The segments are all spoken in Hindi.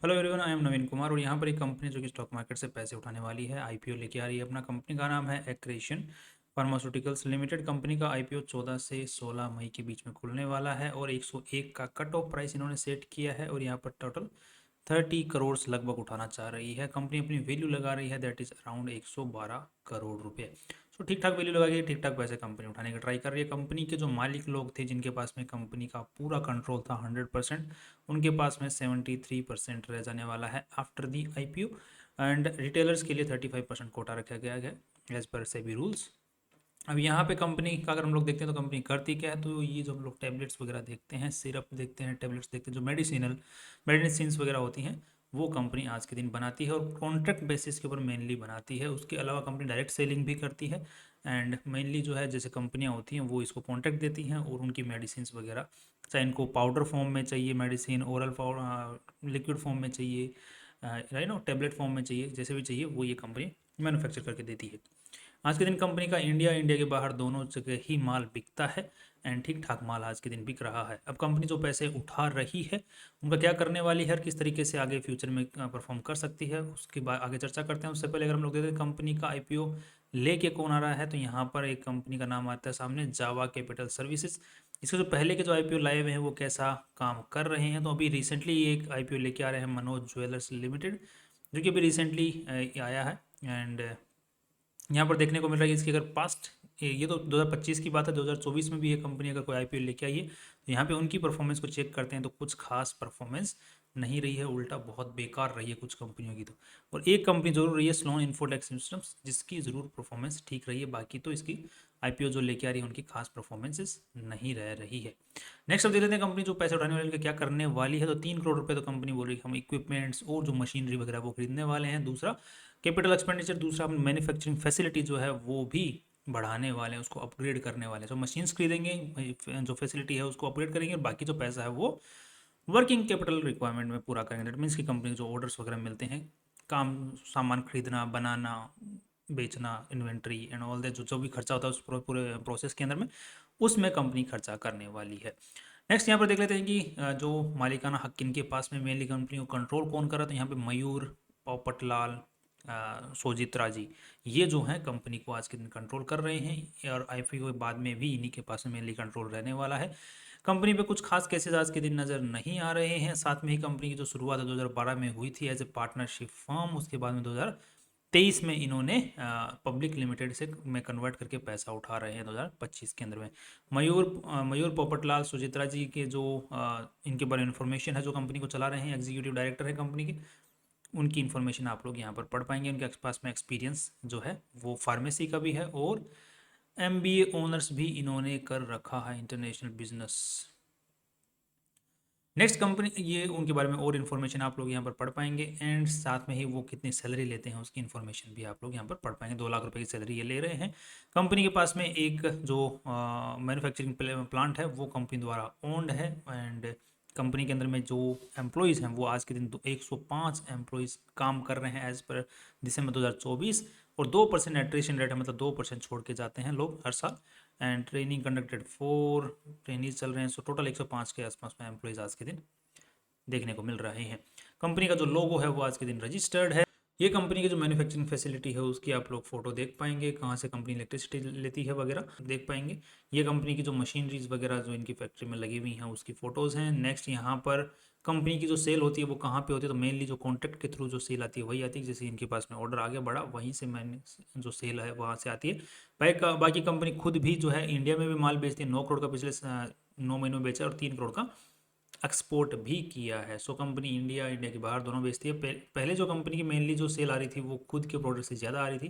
हेलो एवरीवन, आई एम नवीन कुमार और यहाँ पर एक कंपनी जो कि स्टॉक मार्केट से पैसे उठाने वाली है, आईपीओ लेके आ रही है। अपना कंपनी का नाम है एक्रेशन फार्मास्यूटिकल्स लिमिटेड। कंपनी का आईपीओ 14 से 16 मई के बीच में खुलने वाला है और 101 का कट ऑफ प्राइस इन्होंने सेट किया है और यहाँ पर टोटल 30 करोड़ लगभग उठाना चाह रही है। कंपनी अपनी वैल्यू लगा रही है, दैट इज अराउंड 112 करोड़ रुपए। सो ठीक ठाक वैल्यू लगा के ठीक ठाक पैसे कंपनी उठाने की ट्राई कर रही है। कंपनी के जो मालिक लोग थे जिनके पास में कंपनी का पूरा कंट्रोल था 100%, उनके पास में 73% रह जाने वाला है after the IPO. And retailers के लिए 35% कोटा रखा गया है एज पर सेबी रूल्स। अब यहाँ पे कंपनी का अगर हम लोग देखते हैं तो कंपनी करती क्या है, तो ये जो हम लोग टैबलेट्स वगैरह देखते हैं, सिरप देखते हैं, टैबलेट्स देखते हैं, जो मेडिसिन वगैरह होती हैं, वो कंपनी आज के दिन बनाती है और कॉन्ट्रैक्ट बेसिस के ऊपर मेनली बनाती है। उसके अलावा कंपनी डायरेक्ट सेलिंग भी करती है। एंड मेनली जो है जैसे कंपनियाँ होती हैं वो इसको कॉन्ट्रैक्ट देती हैं और उनकी मेडिसिन वगैरह, चाहे इनको पाउडर फॉर्म में चाहिए मेडिसिन, ओरल लिक्विड फॉर्म में चाहिए, राइट नो टैबलेट फॉर्म में चाहिए, जैसे भी चाहिए वो ये कंपनी मैन्युफैक्चर करके देती है। आज के दिन कंपनी का इंडिया के बाहर दोनों जगह ही माल बिकता है एंड ठीक ठाक माल आज के दिन बिक रहा है। अब कंपनी जो पैसे उठा रही है उनका क्या करने वाली है और किस तरीके से आगे फ्यूचर में परफॉर्म कर सकती है, उसके बाद आगे चर्चा करते हैं। उससे पहले अगर हम लोग देखते हैं कंपनी का आईपीओ लेके कौन आ रहा है, तो यहाँ पर एक कंपनी का नाम आता है सामने, जावा कैपिटल सर्विसेज। इसके जो पहले के जो आईपीओ लाए हुए हैं वो कैसा काम कर रहे हैं, तो अभी रिसेंटली एक आईपीओ लेके आ रहे हैं मनोज ज्वेलर्स लिमिटेड, जो कि अभी रिसेंटली आया है। एंड यहाँ पर देखने को मिल रहा है कि इसकी अगर पास्ट, ये तो 2025 की बात है, 2024 में भी ये कंपनी अगर कोई आईपीओ लेके आई है तो यहाँ पे उनकी परफॉर्मेंस को चेक करते हैं तो कुछ खास परफॉर्मेंस नहीं रही है, उल्टा बहुत बेकार रही है कुछ कंपनियों की। तो और एक कंपनी जरूर रही है स्लोन इन्फोटेक सिस्टम्स, जिसकी ज़रूर परफॉर्मेंस ठीक रही है, बाकी तो इसकी आईपीओ जो लेके आ रही है उनकी खास परफॉर्मेंसेस नहीं रह रही है। नेक्स्ट अब देख लेते हैं कंपनी जो पैसे उठाने वाले क्या करने वाली है। तो 3 करोड़ रुपए तो कंपनी बोल रही है हम इक्विपमेंट्स और जो मशीनरी वगैरह वो खरीदने वाले हैं। दूसरा कैपिटल एक्सपेंडिचर, दूसरा हम मैन्युफैक्चरिंग फैसिलिटी जो है वो भी बढ़ाने वाले हैं, उसको अपग्रेड करने वाले हैं। जो मशीन्स खरीदेंगे, जो फैसिलिटी है उसको अपग्रेड करेंगे और बाकी जो पैसा है वो वर्किंग कैपिटल रिक्वायरमेंट में पूरा करेंगे। दैट मीन्स की कंपनी जो ऑर्डर्स वगैरह मिलते हैं, काम सामान खरीदना, बनाना, बेचना, इन्वेंट्री एंड ऑल दैट, जो जो भी खर्चा होता है उस पूरे प्रोसेस के अंदर में, उसमें कंपनी खर्चा करने वाली है। नेक्स्ट यहाँ पर देख लेते हैं कि जो मालिकाना हक किनके पास में, मेनली कंपनी को कंट्रोल कौन कर रहा है। तो यहाँ पे मयूर, पोपटलाल, सोजित्रा जी, ये जो हैं कंपनी को आज के दिन कंट्रोल कर रहे हैं और आईपीओ के बाद में भी इन्हीं के पास में मेनली कंट्रोल रहने वाला है। कंपनी पे कुछ खास केसेस आज के दिन नज़र नहीं आ रहे हैं। साथ में ही कंपनी की जो शुरुआत 2012 में हुई थी एज ए पार्टनरशिप फर्म, उसके बाद में 2023 में इन्होंने पब्लिक लिमिटेड से में कन्वर्ट करके पैसा उठा रहे हैं 2025 के अंदर में। मयूर पोपटलाल सुचित्रा जी के जो इनके बारे में इन्फॉर्मेशन है, जो कंपनी को चला रहे हैं, एग्जीक्यूटिव डायरेक्टर है कंपनी के, उनकी इन्फॉर्मेशन आप लोग यहाँ पर पढ़ पाएंगे। उनके पास में एक्सपीरियंस जो है वो फार्मेसी का भी है और एमबीए ऑनर्स भी इन्होंने कर रखा है, इंटरनेशनल बिजनेस। नेक्स्ट कंपनी, ये उनके बारे में और इन्फॉर्मेशन आप लोग यहाँ पर पढ़ पाएंगे एंड साथ में ही वो कितनी सैलरी लेते हैं उसकी इन्फॉर्मेशन भी आप लोग यहाँ पर पढ़ पाएंगे। 2 लाख रुपए की सैलरी ये ले रहे हैं। कंपनी के पास में एक जो मैन्युफैक्चरिंग प्लांट है वो कंपनी द्वारा ओन्ड है एंड कंपनी के अंदर में जो एम्प्लॉयज़ हैं वो आज के दिन 105 एम्प्लॉयज़ काम कर रहे हैं एज पर दिसंबर 2024 और 2% एट्रिशन रेट है, मतलब 2% छोड़ के जाते हैं लोग हर साल। एंड ट्रेनिंग कंडक्टेड 4 ट्रेनिंग चल रहे हैं। सो टोटल 105 के आसपास में एम्प्लॉयज़ आज के दिन देखने को मिल रहे हैं। कंपनी का जो लोगो है वो आज के दिन रजिस्टर्ड है। ये कंपनी की जो मैन्युफैक्चरिंग फैसिलिटी है उसकी आप लोग फोटो देख पाएंगे, कहाँ से कंपनी इलेक्ट्रिसिटी लेती है वगैरह देख पाएंगे। ये कंपनी की जो मशीनरीज वगैरह जो इनकी फैक्ट्री में लगी हुई हैं उसकी फ़ोटोज़ हैं। नेक्स्ट यहाँ पर कंपनी की जो सेल होती है वो कहाँ पे होती है, तो मेनली जो कॉन्ट्रैक्ट के थ्रू जो सेल आती है वही आती है। जैसे इनके पास में ऑर्डर आगे बढ़ा वहीं से मैंने जो सेल है वहाँ से आती है। बाकी कंपनी खुद भी जो है इंडिया में भी माल बेचती है। 9 करोड़ का पिछले 9 महीनों में बेचा और 3 करोड़ का एक्सपोर्ट भी किया है। सो कंपनी इंडिया के बाहर दोनों बेचती है। पहले जो कंपनी की मेनली जो सेल आ रही थी वो खुद के प्रोडक्ट से ज़्यादा आ रही थी,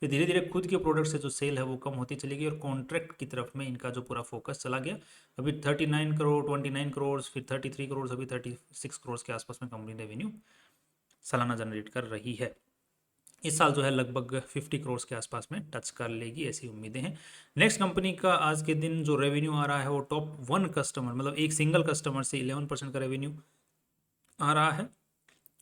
फिर धीरे धीरे खुद के प्रोडक्ट से जो सेल है वो कम होती चली गई और कॉन्ट्रैक्ट की तरफ में इनका जो पूरा फोकस चला गया। अभी 39 करोड़, 29 करोड़, फिर 33 करोड़, अभी 36 करोड़ के आसपास में कंपनी रेवेन्यू सालाना जनरेट कर रही है। इस साल जो है लगभग 50 करोड़ के आसपास में टच कर लेगी, ऐसी उम्मीदें हैं। नेक्स्ट कंपनी का आज के दिन जो रेवेन्यू आ रहा है वो टॉप 1 कस्टमर, मतलब एक सिंगल कस्टमर से 11% का रेवेन्यू आ रहा है।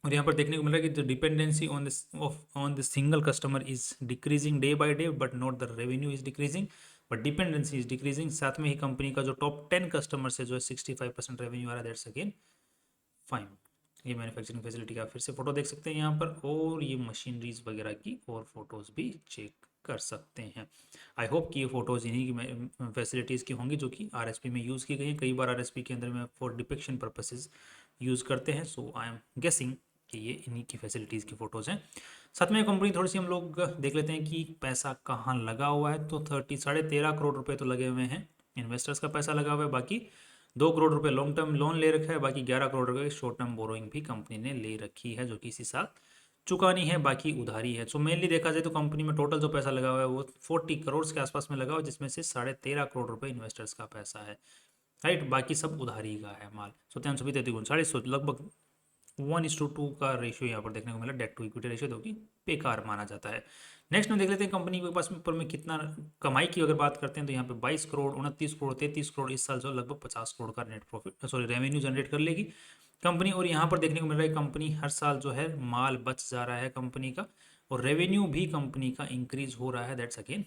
और यहाँ पर देखने को मिल रहा है कि the dependency on the single customer is decreasing day by day, but not the revenue is decreasing, but dependency is decreasing. साथ में ही कंपनी का जो टॉप 10 कस्टमर से जो है 65% रेवेन्यू आ रहा है, दैट्स अगेन फाइन। ये मैन्युफैक्चरिंग फैसिलिटी का फिर से फ़ोटो देख सकते हैं यहाँ पर, और ये मशीनरीज वगैरह की और फोटोज़ भी चेक कर सकते हैं। आई होप कि ये फ़ोटोज़ इन्हीं की फैसिलिटीज़ की होंगी जो कि आरएसपी में यूज़ की गई हैं। कई बार आरएसपी के अंदर में फॉर डिपिक्शन पर्पसेस यूज़ करते हैं, सो आई एम गेसिंग कि ये इन्हीं की फैसिलिटीज़ की फ़ोटोज़ हैं। साथ में कंपनी थोड़ी सी हम लोग देख लेते हैं कि पैसा कहाँ लगा हुआ है। तो 13.5 करोड़ रुपए तो लगे हुए हैं, इन्वेस्टर्स का पैसा लगा हुआ है। बाकी 2 करोड़ रुपए लॉन्ग टर्म लोन ले रखा है, बाकी 11 करोड़ रुपए शॉर्ट टर्म बोरोइंग भी कंपनी ने ले रखी है, जो कि इसी साल चुकानी है, बाकी उधारी है। सो मेनली देखा जाए तो कंपनी में टोटल जो पैसा लगा हुआ है वो 40 करोड़ के आसपास में लगा हुआ है, जिसमें से 13.5 करोड़ रुपए इन्वेस्टर्स का पैसा है, राइट। बाकी सब उधारी का है माल। सो 332 350 लगभग 1:2 का रेशियो यहाँ पर देखने को मिला, डेट टू इक्विटी रेशियो, जो कि बेकार माना जाता है। नेक्स्ट में देख लेते हैं कंपनी के पास ऊपर में कितना कमाई की अगर बात करते हैं तो यहाँ पे 22 करोड़, 29 करोड़, 33 करोड़ इस साल जो लगभग 50 करोड़ का net profit sorry revenue generate कर लेगी कंपनी। और यहाँ पर देखने को मिल रहा है कंपनी हर साल जो है माल बच जा रहा है कंपनी का, और रेवेन्यू भी कंपनी का इंक्रीज हो रहा है, that's again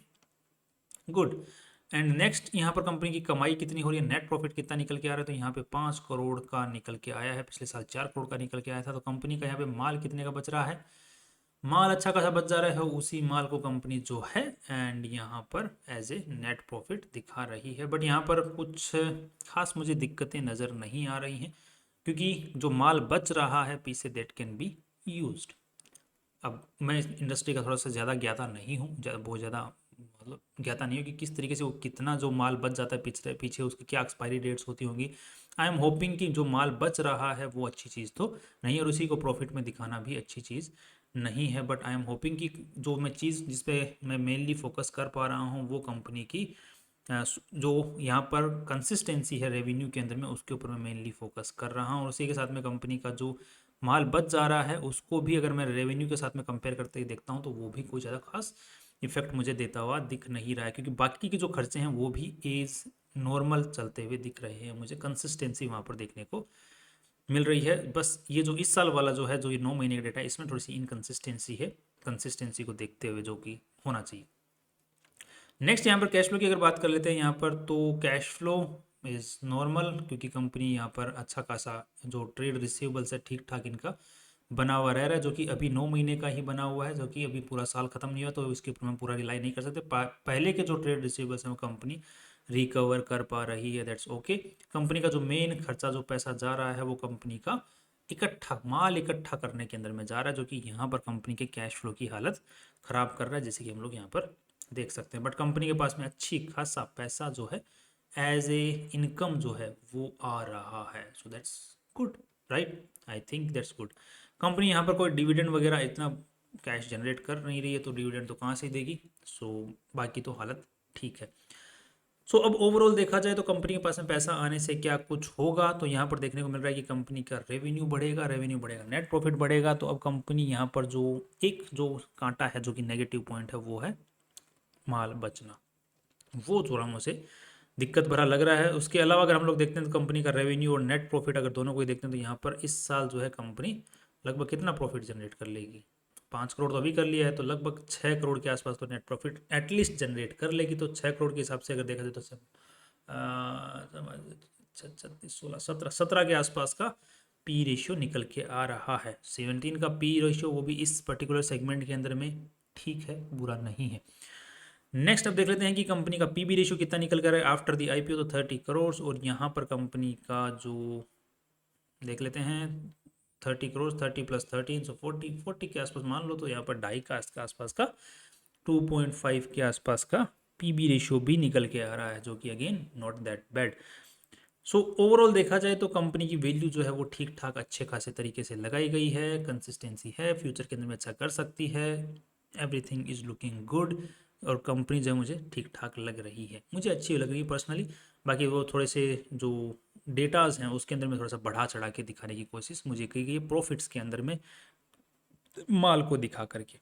good. And next यहाँ पर कंपनी की कमाई कितनी हो रही है, नेट प्रॉफिट कितना निकल के आ रहा है, तो यहाँ पे 5 करोड़ का निकल के आया है, पिछले साल 4 करोड़ का निकल के आया था। तो कंपनी का यहाँ पे माल कितने का बच रहा है, माल अच्छा खासा बच जा रहा है, उसी माल को कंपनी जो है एंड यहाँ पर एज ए नेट प्रॉफिट दिखा रही है। बट यहाँ पर कुछ खास मुझे दिक्कतें नज़र नहीं आ रही हैं, क्योंकि जो माल बच रहा है पीछे दैट कैन बी यूज्ड। अब मैं इस इंडस्ट्री का थोड़ा सा ज़्यादा ज्ञाता नहीं हूँ, बहुत ज़्यादा मतलब ज्ञाता नहीं हो कि किस तरीके से वो कितना जो माल बच जाता है पीछे पीछे उसकी क्या एक्सपायरी डेट्स होती होंगी। आई एम होपिंग कि जो माल बच रहा है वो अच्छी चीज़ तो नहीं, और उसी को प्रॉफिट में दिखाना भी अच्छी चीज़ नहीं है। बट आई एम होपिंग कि जो मैं चीज़ जिस पे मैं मेनली फोकस कर पा रहा हूँ वो कंपनी की जो यहाँ पर कंसिस्टेंसी है रेवेन्यू के अंदर में, उसके ऊपर मैं मेनली फोकस कर रहा हूँ। और उसी के साथ में कंपनी का जो माल बच जा रहा है उसको भी अगर मैं रेवेन्यू के साथ में कंपेयर करते ही देखता हूँ तो वो भी कोई ज़्यादा खास इफेक्ट मुझे देता हुआ दिख नहीं रहा है, क्योंकि बाकी के जो खर्चे हैं वो भी एज नॉर्मल चलते हुए दिख रहे हैं। मुझे कंसिस्टेंसी वहाँ पर देखने को मिल रही है। बस ये जो इस साल वाला जो है, जो ये 9 महीने का डेटा है, इसमें थोड़ी सी इनकन्सिस्टेंसी है, कंसिस्टेंसी को देखते हुए जो कि होना चाहिए। नेक्स्ट यहाँ पर कैश फ्लो की अगर बात कर लेते हैं यहाँ पर, तो कैश फ्लो इज़ नॉर्मल, क्योंकि कंपनी यहाँ पर अच्छा खासा जो ट्रेड रिसीवेबल्स है ठीक ठाक इनका बना हुआ रह रहा है, जो कि अभी 9 महीने का ही बना हुआ है, जो कि अभी पूरा साल खत्म नहीं हुआ, तो इसके ऊपर हम पूरा रिलाई नहीं कर सकते। पहले के जो ट्रेड रिसीवेबल्स हैं वो कंपनी रिकवर कर पा रही है, दैट्स ओके। कंपनी का जो मेन खर्चा जो पैसा जा रहा है वो कंपनी का माल इकट्ठा करने के अंदर में जा रहा है, जो कि यहाँ पर कंपनी के कैश फ्लो की हालत ख़राब कर रहा है, जैसे कि हम लोग यहाँ पर देख सकते हैं। बट कंपनी के पास में अच्छी खासा पैसा जो है एज ए इनकम जो है वो आ रहा है, so that's good, right. I think that's good. Company यहाँ पर कोई डिविडेंड वगैरह इतना कैश जनरेट कर नहीं रही है, तो डिविडेंड तो कहाँ से देगी। सो बाकी तो हालत ठीक है। सो अब ओवरऑल देखा जाए तो कंपनी के पास में पैसा आने से क्या कुछ होगा, तो यहाँ पर देखने को मिल रहा है कि कंपनी का रेवेन्यू बढ़ेगा, नेट प्रॉफिट बढ़ेगा। तो अब कंपनी यहाँ पर जो कांटा है, जो कि नेगेटिव पॉइंट है, वो है माल बचना। वो थोड़ा मुझे दिक्कत भरा लग रहा है। उसके अलावा अगर हम लोग देखते हैं तो कंपनी का रेवेन्यू और नेट प्रॉफिट अगर दोनों को ही देखते हैं तो यहाँ पर इस साल जो है कंपनी लगभग कितना प्रॉफिट जनरेट कर लेगी, 5 करोड़ तो अभी कर लिया है, तो लगभग 6 करोड़ के आसपास तो नेट प्रॉफिट एटलीस्ट जनरेट कर लेगी। तो 6 करोड़ के हिसाब से अगर देखा जाए तो 16 17 के आसपास का पी रेशियो निकल के आ रहा है। 17 का पी रेशियो, वो भी इस पर्टिकुलर सेगमेंट के अंदर में ठीक है, बुरा नहीं है। नेक्स्ट अब देख लेते हैं कि कंपनी का पीबी रेशियो कितना निकल कर है आफ्टर द आईपीओ, तो 30 करोड़। और यहाँ पर कंपनी का जो देख लेते हैं 30 करोड़, 30 + 13 सो 40 के आसपास मान लो, तो यहाँ पर 2.5 का आसपास का 2.5 के आसपास का पीबी रेशियो भी निकल के आ रहा है, जो कि again not that bad. So overall देखा जाए तो कंपनी की वैल्यू जो है वो ठीक ठाक अच्छे खासे तरीके से लगाई गई है, कंसिस्टेंसी है, फ्यूचर के अंदर में अच्छा कर सकती है, एवरीथिंग इज लुकिंग गुड। और कंपनी जो है मुझे ठीक ठाक लग रही है, मुझे अच्छी लग रही है पर्सनली। बाकी वो थोड़े से जो डेटाज हैं उसके अंदर में थोड़ा सा बढ़ा चढ़ा के दिखाने की कोशिश मुझे की गई है, प्रॉफिट्स के अंदर में माल को दिखा करके,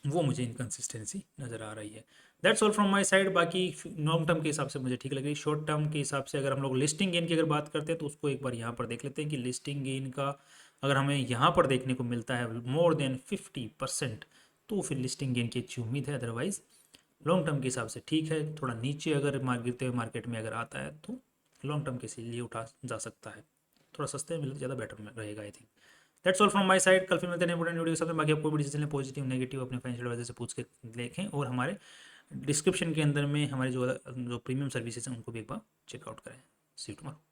वो मुझे इनकन्सिस्टेंसी नज़र आ रही है। That's all from my side. बाकी लॉन्ग टर्म के हिसाब से मुझे ठीक लग रही है। शॉर्ट टर्म के हिसाब से अगर हम लोग लिस्टिंग गेन की अगर बात करते हैं तो उसको एक बार यहाँ पर देख लेते हैं कि लिस्टिंग गेन का अगर हमें यहाँ पर देखने को मिलता है मोर देन 50%, तो फिर लिस्टिंग गेन की अच्छी उम्मीद है। अदरवाइज लॉन्ग टर्म के हिसाब से ठीक है, थोड़ा नीचे अगर गिरते हुए मार्केट में अगर आता है तो लॉन्ग टर्म के लिए उठा जा सकता है। थोड़ा सस्ते में मिले तो ज़्यादा बेटर रहेगा I think. That's all from my side. कल फिर मिलते हैं इंपॉर्टेंट वीडियो के साथ। बाकी आपको भी डिसीजन पॉजिटिव नेगेटिव अपने फाइनेंशियल एडवाइजर से पूछ के देखें, और हमारे डिस्क्रिप्शन के अंदर में हमारे जो प्रीमियम सर्विसेज हैं उनको भी एक बार चेकआउट करें। सी यू टुमारो।